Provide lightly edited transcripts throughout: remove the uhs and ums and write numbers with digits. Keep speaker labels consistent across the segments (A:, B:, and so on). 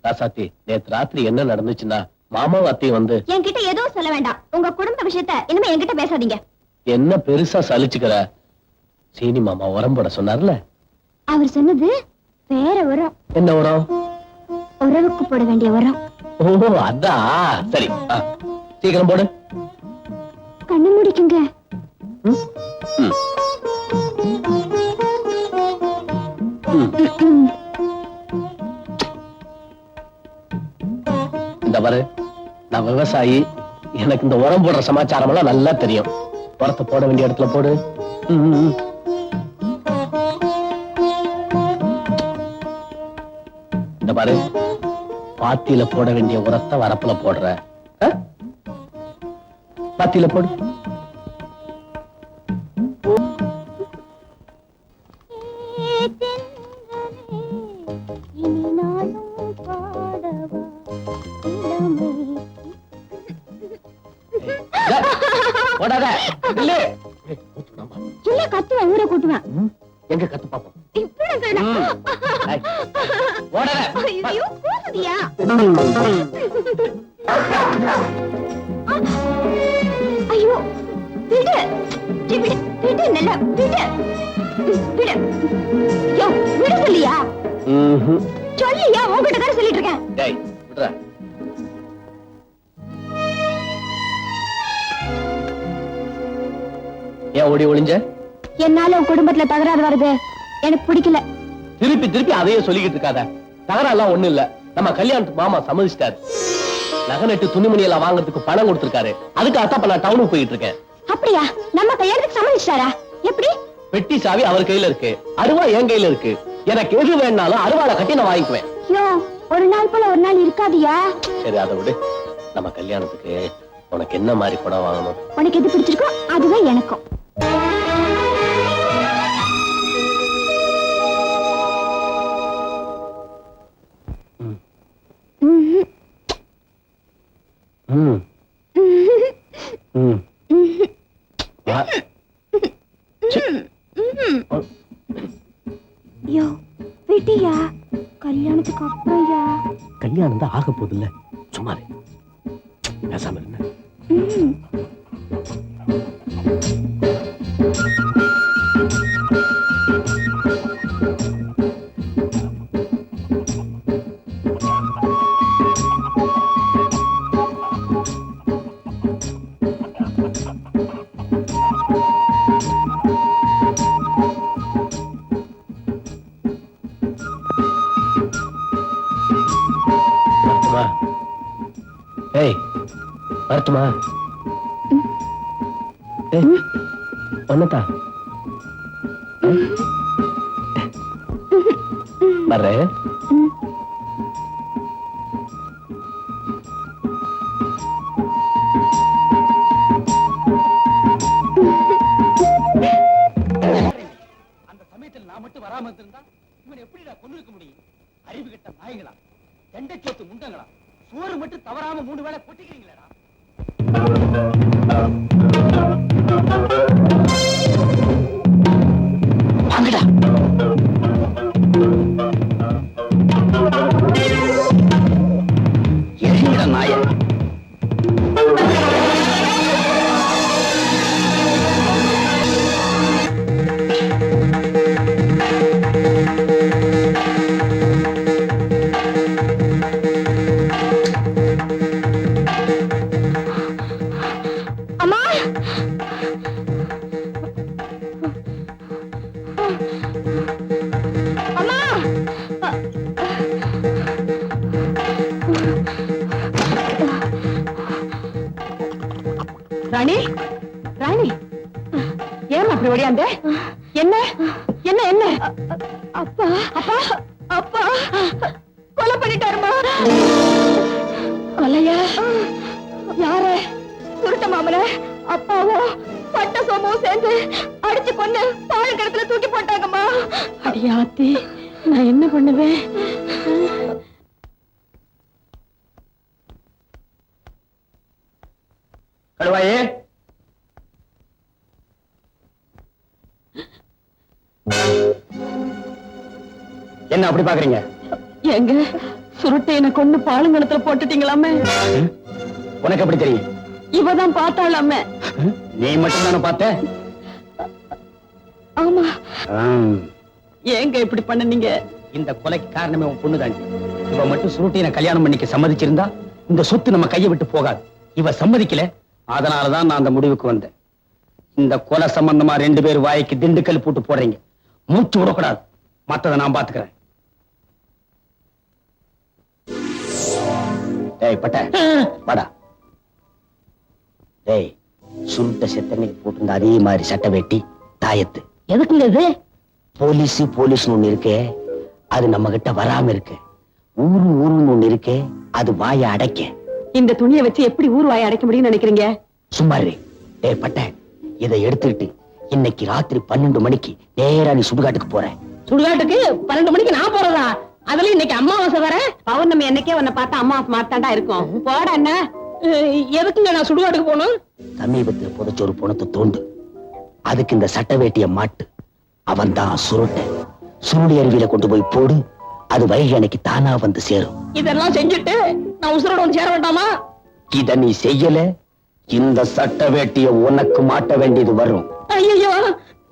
A: ராசாத்தி, நேத்து ராத்திரி என்ன நடந்துச்சுன்னா மாமாவும் அத்தையும் வந்து
B: என்கிட்ட எதுவும் சொல்ல வேண்டாம். உங்க குடும்ப விஷயத்த இனிமே என்கிட்ட பேசாதீங்க.
A: என்ன பெருசா சலிச்சுக்கிற? சீனி மாமா உரம் போட சொன்னார்ல.
B: அவர் சொன்னது வேற உரம்.
A: என்ன உரம்?
B: உறவுக்கு போட வேண்டிய உரம்.
A: ஓ அதான். சரி சீக்கிரம் போடு.
B: கண்ணு முடிக்குங்க.
A: இந்த பாரு, நான் விவசாயி, எனக்கு இந்த உரம் போடுற சமாச்சாரம் எல்லாம் நல்லா தெரியும். உரத்தை போட வேண்டிய இடத்துல போடு. இந்த பாரு, பாத்தியில போட வேண்டிய உரத்தை வரப்புல போடுற. பாத்தியில போடு.
B: கத்துவேன், ஊரை கூட்டுவேன்.
A: எங்க கத்து பாப்போம்.
B: ஐயோ விடு, விடு, விடு, நல்ல விடு, விடு. யோ விடு சொல்லியா? சொல்லியா? உங்ககிட்ட தான் சொல்லிட்டு இருக்கேன்.
A: டேய் விடுடா. ஏன் ஓடி ஒளிஞ்ச?
B: என்னால உன் குடும்பத்துல தகராறு வருது, எனக்கு பிடிக்கல.
A: திருப்பி திருப்பி அதையே சொல்லிக்கிட்டு இருக்காத. தகராறுலாம் ஒண்ணு இல்ல. நம்ம கல்யாணத்துக்கு மாமா சம்மதிச்சிட்டாரு. நகை நட்டு துணிமணி எல்லாம் வாங்குறதுக்கு பணம் கொடுத்திருக்காரு. அதுக்கு அதான் நான் டவுனுக்கு போயிட்டு இருக்கேன்.
B: அப்படியா? நம்ம கல்யாணத்துக்கு சம்மதிச்சிட்டாரா? எப்படி?
A: பெட்டி சாவி அவர் கையில இருக்கு, அருவா என் கையில இருக்கு. எனக்கு எது வேணாலும் அருவாளை கட்டி நான் வாங்கிக்குவேன்.
B: யோ ஒரு நாள் போல ஒரு நாள் இருக்காதியா?
A: சரி அதை விடு. நம்ம கல்யாணத்துக்கு உனக்கு என்ன மாதிரி படம் வாங்கணும்?
B: உனக்கு எது பிடிச்சிருக்கோ அதுதான் எனக்கும். யோ விட்டியா? கல்யாணத்துக்கு அப்புறம்யா.
A: கல்யாணம் தான் ஆக போகுது இல்ல, சும்மா பேசாம இருந்த. வரட்டுமா? ஒன்னதா வர்றேன். அந்த சமயத்தில் நான் மட்டும் வராம இருந்தா இவன் எப்படிடா கொண்டிருக்க முடியும்? அறிவு கட்ட நாய்களா, எண்டை சோத்து முண்டங்களா, சோறு மட்டும் தவறாம 3 வேளை கொட்டிக்கிறீங்களா? வாங்கடா. எரிங்கடா நாய.
B: ராணி, ராணி, ஏன் அப்படி ஓடியாந்த? என்ன என்ன என்ன? அப்பா அப்பா அப்பா கொலை பண்ணிட்டாருமா. கொலையா? யார? சுருட்ட மாமன அப்பாவும் பட்ட சோமும் சேர்ந்து அடிச்சு கொண்டு பாலக்கிடத்துல தூக்கி போட்டாங்கம்மா. அடியாத்தி, நான் என்ன பண்ணுவேன்?
A: கடுவாயே, என்ன அப்படி பாக்குறீங்க?
B: எங்க சுருட்டையனை கொண்டு பாலுங்கணத்துல போட்டுட்டீங்களாமே.
A: உனக்கு எப்படி தெரியும்?
B: இவதான் பார்த்தாளாமே.
A: நீ மட்டும் தானே பார்த்த?
B: ஆமா. ஏங்க இப்படி பண்ணீங்க?
A: இந்த கொலைக்கு காரணமே உன் பொண்ணு தாண்டி. இவ மட்டும் சுருட்டையனை கல்யாணம் பண்ணிக்க சம்மதிச்சிருந்தா இந்த சொத்து நம்ம கையை விட்டு போகாது. இவ சம்மதிக்கல, அதனாலதான் நான் அந்த முடிவுக்கு வந்தேன். இந்த கொலை சம்பந்தமா 2 பேர் வாய்க்கு திண்டுக்கல் போட்டு போடுறீங்க. மூச்சு விடக்கூடாது. மத்ததை நான் பாத்துக்கிறேன். டேய் பட்ட வாடா. டேய், சுருட்ட செத்தன்னைக்கு போட்டிருந்த அதே மாதிரி சட்டை வெட்டி தாயத்து எதுக்குங்க இது? போலீஸ் ஒண்ணு இருக்கே, அது நம்ம கிட்ட வராம இருக்கு. ஊருன்னு ஒண்ணு இருக்கே, அது வாயை அடைக்க.
B: இந்த துணியை வச்சு எப்படி ஊர் வாயை அடைக்க முடியும்னு நினைக்கிறீங்க?
A: சும்மாரு. டேய் பட்ட, இதை எடுத்துக்கிட்டு இன்னைக்கு ராத்திரி 12 மணிக்கு நேரா நீ சுடுகாட்டுக்கு போற.
B: சுடுகாட்டுக்கு 12 மணிக்கு நான் போறதா? அதுல இன்னைக்கு அம்மாவாசை வர. பௌர்ணமி என்னைக்கே உன்னை பார்த்தா அம்மாவாசை மாத்தாண்டா இருக்கும். போட என்ன? எதுக்குங்க நான் சுடுகாட்டுக்கு போகணும்?
A: சமீபத்தில் புதைச்ச ஒரு பணத்தை தோண்டு, அதுக்கு இந்த சட்ட வேட்டிய மாட்டு. அவன் தான் சுருட்ட. சுருளி அருவியில கொண்டு போய் போடு, அது வைகை அணைக்கு தானா வந்து சேரும்.
B: இதெல்லாம் செஞ்சுட்டு நான் உசுரோட வந்து சேர வேண்டாமா?
A: இத நீ செய்யல, இந்த சட்ட வேட்டிய உனக்கு மாட்ட வேண்டியது வரும்.
B: ஐயோ,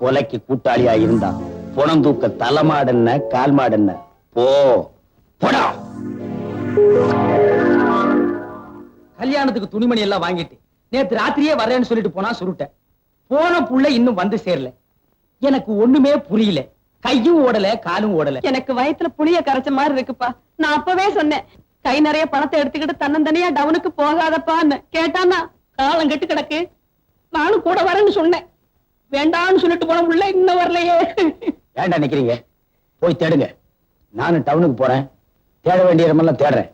A: கொலைக்கு கூட்டாளியா இருந்தா புணம் தூக்க தலைமாடன்ன கால் மாடன்ன போ போடா. கல்யாணத்துக்கு துணிமணி எல்லாம் வாங்கிட்டு நேத்து ராத்திரியே வரேன்னு சொல்லிட்டு போனா சுருட்ட. போன புள்ள இன்னும் வந்து சேரல. எனக்கு ஒண்ணுமே புரியல. கையும் ஓடல, காலும் ஓடல.
B: எனக்கு வயித்துல புளிய கரைச்ச மாதிரி இருக்குப்பா. நான் அப்பவே சொன்னேன், கை நிறைய பணத்தை எடுத்துக்கிட்டு தன்னந்தனியா டவுனுக்கு போகாதப்பான்னு. கேட்டானா காலம் கெட்டு கிடக்கு. நானும் கூட வரேன்னு சொன்னேன். வேண்டான்னு சொல்லிட்டு போன புள்ள இன்னும் வரலையே.
A: வேண்டாம் நிக்கிறீங்க, போய் தேடுங்க. நானும் டவுனுக்கு போறேன். தேட வேண்டிய இடமெல்லாம் தேடுறேன்.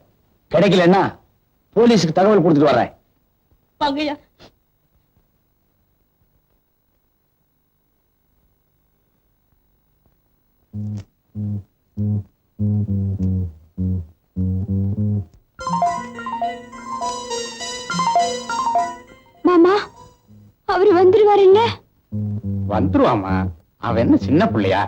A: கிடைக்கலன்னா போலீஸுக்கு தகவல் கொடுத்துட்டு வர்றேன்.
B: வாங்கய்யா. மாமா, அவரு வந்துருவாரு இல்ல?
A: வந்துருவாமா, அவன் என்ன சின்ன பிள்ளையா?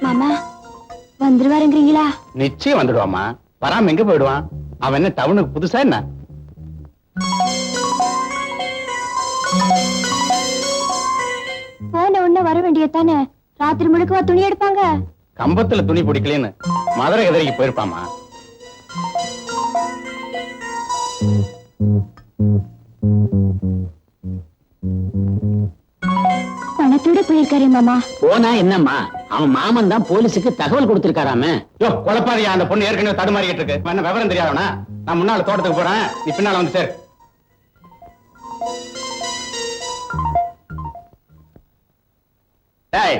B: மாமா வந்துருவாருங்கிறீங்களா?
A: நிச்சயம் வந்துடுவாமா. வராம எங்க போயிடுவான்? அவன் என்ன டவுனுக்கு புதுசா என்ன?
B: போன உடனே வர வேண்டியதானே. ராத்திரி முழுக்கவா துணி எடுப்பாங்க?
A: கம்பத்துல துணி பிடிக்கலன்னு மதுரை எதிரிக்கு போயிருப்பாமா.
B: பணத்தோட போயிருக்காரு மாமா.
A: போனா என்னம்மா, அவன் மாமன் தான் போலீஸுக்கு தகவல் கொடுத்திருக்காராமே. யோ குழப்பாரியா, அந்த பொண்ணு ஏற்கனவே தடுமாறிட்டு இருக்கு. என்ன விவரம் தெரியாதவனா? நான் முன்னால தோட்டத்துக்கு போறேன், நீ பின்னால வந்து சேர். டேய்,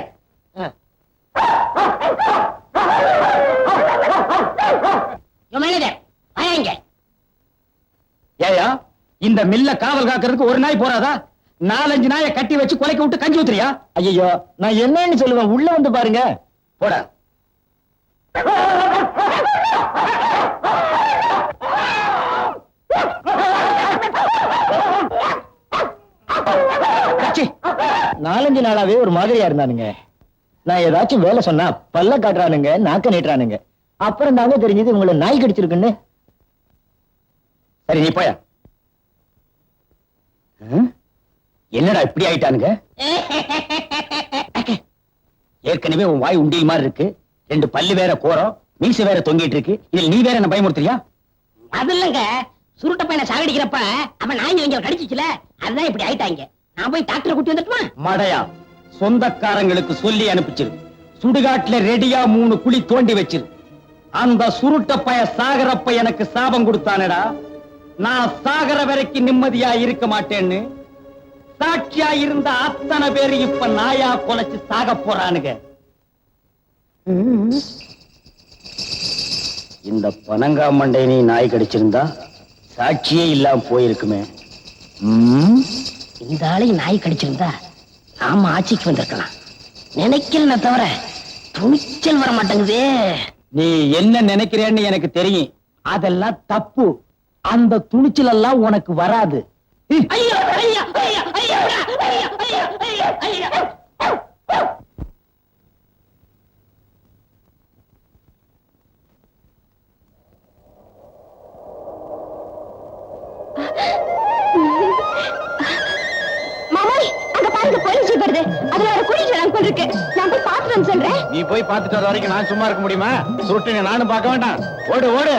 A: ஏயா இந்த மில்ல காவல் காக்கிறதுக்கு ஒரு நாய் போறாதா? 4-5 நாயை கட்டி வச்சு கொலைக்க விட்டு கஞ்சி ஊத்துறியா? ஐயோ, நான் என்னன்னு சொல்லுவேன், உள்ள வந்து பாருங்க. போடா. கச்சி, 4-5 நாளாவே ஒரு மாதிரியா இருந்தானுங்க. நான் ஏதாச்சும் வேலை சொன்னா பல்ல காட்டுறானுங்க, நாக்க நீட்டுறானுங்க. அப்புறம் தாங்க தெரிஞ்சது உங்களை நாய் கடிச்சிருக்குன்னு. சரி, நீ போயா. என்னடா இப்படி ஆயிட்டானுங்க? ஏற்கனவே உன் வாய் உண்டியல் மாதிரி இருக்கு. 2 பல்லு வேற கோரம், மீசை வேற தொங்கிட்டு இருக்கு. இதில் நீ வேற என்ன பயமுறுத்துறியா?
C: அது இல்லங்க, சுருட்ட பையனை சாகடிக்கிறப்ப அவன் நாய் இவங்க கடிச்சிச்சுல, அதுதான் இப்படி ஆயிட்டாங்க. நான் போய் டாக்டரை கூட்டி வந்துட்டுமா?
A: மடையா, சொந்தக்காரங்களுக்கு சொல்லி அனுப்பிச்சிரு. சுடுகாட்டுல ரெடியா 3 குழி தோண்டி வச்சிரு. அந்த சுருட்ட பைய சாகரப்ப எனக்கு சாபம் கொடுத்தானடா, நான் சாகர வரைக்கும் நிம்மதியா இருக்க மாட்டேன்னு. சாட்சியா இருந்த அத்தனை பேரு இப்ப நாயா கொலைச்சு சாக போறானுங்க. இந்த பனங்கா மண்டை நீ நாய் கடிச்சிருந்தா சாட்சியே இல்லாம போயிருக்குமே.
C: இந்த ஆளையும் நாய் கடிச்சிருந்தா நாம ஆட்சிக்கு வந்திருக்கலாம். நினைக்கல தவிர துணிச்சல் வர மாட்டேங்குதே.
A: நீ என்ன நினைக்கிறேன்னு எனக்கு தெரியும். அதெல்லாம் தப்பு. அந்த துணிச்சல் எல்லாம் உனக்கு வராது.
C: ஐயோ ஐயா ஐயா ஐயா ஐயா ஐயா ஐயா ஐயா.
B: மாமாய் அங்க பாருங்க போலீஸ் ஜீப் வருது. அதுல ஒரு கூட்டிட்டு அனுப்பி இருக்கு. நான் போய் பாத்துட்டு சொல்றேன்.
A: நீ போய் பார்த்துட்டு வர வரைக்கும் நான் சும்மா இருக்க முடியுமா? சுருட்டு நானும் பார்க்க வேண்டாம். ஓடு ஓடு.